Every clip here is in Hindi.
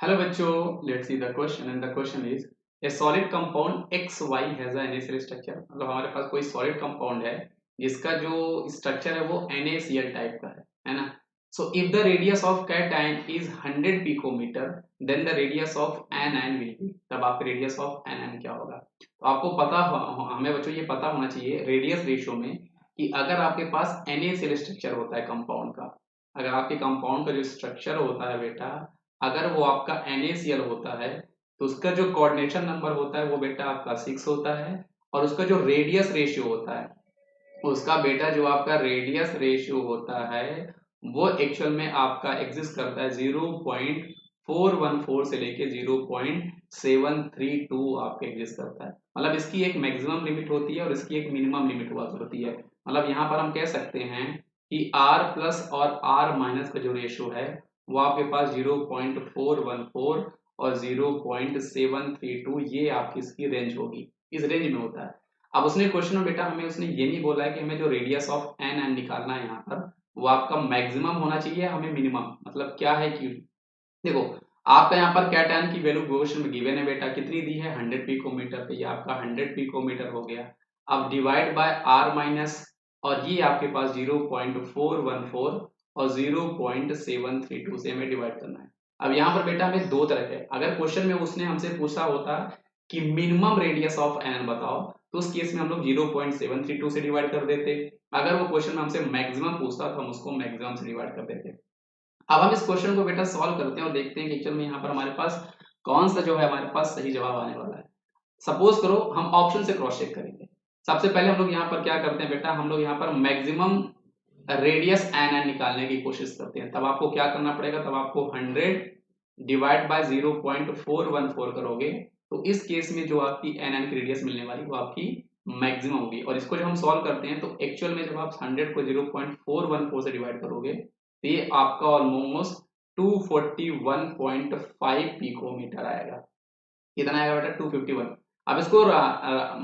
Hello बच्चों, let's see the question and the question is a solid compound XY has a NaCl structure। मतलब हमारे पास कोई solid compound है जिसका जो structure है वो NaCl टाइप का है ना। So if the radius of cation is 100 picometer then the radius of anion will be। तब आपका radius of anion क्या होगा? तो आपको पता हमें बच्चों ये पता होना चाहिए रेडियस रेशियो में कि अगर आपके पास NaCl स्ट्रक्चर होता है कंपाउंड का, अगर आपके कंपाउंड का जो स्ट्रक्चर होता है बेटा, अगर वो आपका NaCl होता है तो उसका जो कोऑर्डिनेशन नंबर होता है वो बेटा आपका 6 होता है और उसका जो रेडियस रेशियो होता है उसका बेटा जो आपका रेडियस रेशियो होता है वो एक्चुअल में आपका एग्जिस्ट करता है 0.414 से लेके 0.732 आपका एग्जिस्ट करता है। मतलब इसकी एक मैक्सिमम लिमिट होती है और इसकी एक मिनिमम लिमिट हुआ करती है। मतलब यहाँ पर हम कह सकते हैं कि R प्लस और R माइनस का जो रेशियो है वो आपके पास 0.414 और 0.732 ये आपकी इसकी रेंज होगी, इस रेंज में होता है। अब उसने क्वेश्चन में बेटा हमें उसने ये नहीं बोला है कि हमें जो रेडियस ऑफ एन निकालना है यहाँ पर वो आपका मैक्सिमम होना चाहिए हमें मिनिमम। मतलब क्या है कि देखो आपका यहाँ पर कैटायन की वैल्यू क्वेश्चन में गिवन है बेटा, कितनी दी है 100 पिकोमीटर, पे ये आपका 100 पिकोमीटर हो गया। अब डिवाइड बाय आर माइनस और ये आपके पास 0.414 और 0.732 से हमें डिवाइड करना है। अब यहाँ पर बेटा हमें दो तरह के, अगर क्वेश्चन में उसने हमसे पूछा होता कि मिनिमम रेडियस ऑफ एन बताओ तो उस केस में हम लोग 0.732 से डिवाइड कर देते। अगर वो क्वेश्चन में हमसे मैक्सिमम पूछता तो हम उसको मैक्सिमम से डिवाइड कर देते। अब हम इस क्वेश्चन को बेटा सॉल्व करते हैं और देखते हैं कि एक्चुअल में यहाँ पर हमारे पास कौन सा जो है हमारे पास सही जवाब आने वाला है। सपोज करो हम ऑप्शन से क्रॉस चेक करेंगे। सबसे पहले हम लोग यहाँ पर क्या करते हैं बेटा, हम लोग यहाँ पर मैक्सिमम रेडियस एन एन निकालने की कोशिश करते हैं। तब आपको क्या करना पड़ेगा, तब आपको 100 डिवाइड बाय 0.414 करोगे तो इस केस में जो आपकी एन एन की रेडियस मिलने वाली वो आपकी मैक्सिमम होगी। और इसको जब हम सॉल्व करते हैं तो एक्चुअल में जब आप 100 को 0.414 से डिवाइड करोगे तो ये आपका ऑलमोस्ट 241.5 पिकोमीटर आएगा। कितना आएगा बेटा 251। अब इसको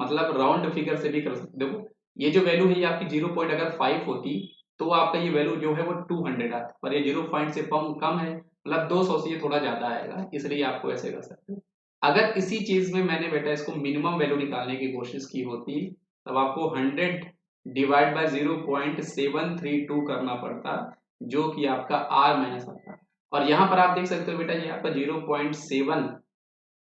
मतलब राउंड फिगर से भी कर सकते। देखो ये जो वैल्यू है ये आपकी 0.5 होती तो आपका ये वैल्यू जो है वो 200 आता, पर ये 0 पॉइंट से कम है, मतलब 200 से ये थोड़ा ज्यादा आएगा, इसलिए आपको ऐसे कर सकते हैं। अगर इसी चीज में मैंने बेटा इसको मिनिमम वैल्यू निकालने की कोशिश की होती तब आपको 100 डिवाइड बाय 0.732 करना पड़ता जो कि आपका R माइनस आता। और यहाँ पर आप देख सकते हो बेटा ये आपका 0.7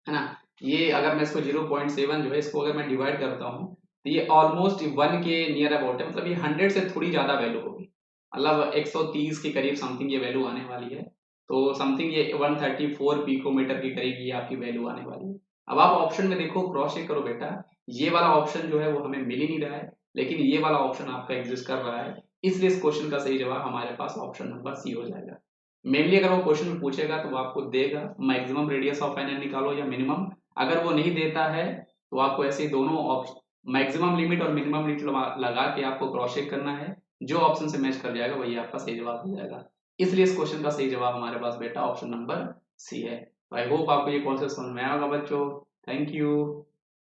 है ना, ये अगर मैं इसको 0.7 जो है इसको अगर मैं डिवाइड करता हूँ तो ये ऑलमोस्ट 1 के नियर अबाउट है। मतलब ये 100 से थोड़ी ज्यादा वैल्यू होगी, मतलब 130 के करीब समथिंग ये वैल्यू आने वाली है। तो समथिंग ये 134 पिकोमीटर के करीब ये आपकी वैल्यू आने वाली है। अब आप ऑप्शन में देखो, क्रॉस चेक करो बेटा, ये वाला ऑप्शन जो है वो हमें मिल ही नहीं रहा है, लेकिन ये वाला ऑप्शन आपका एग्जिस्ट कर रहा है, इसलिए इस क्वेश्चन का सही जवाब हमारे पास ऑप्शन नंबर सी हो जाएगा। मेनली अगर वो क्वेश्चन में पूछेगा तो वो आपको देगा मैक्सिमम रेडियस ऑफ एन निकालो या मिनिमम। अगर वो नहीं देता है तो आपको ऐसे दोनों ऑप्शन मैक्सिमम लिमिट और मिनिमम लिमिट लगा के आपको क्रॉस चेक करना है, जो ऑप्शन से मैच कर जाएगा वही आपका सही जवाब हो जाएगा। इसलिए इस क्वेश्चन का सही जवाब हमारे पास बेटा ऑप्शन नंबर सी है। आई होप आपको ये कॉन्सेप्ट समझ में आएगा बच्चों। Thank you.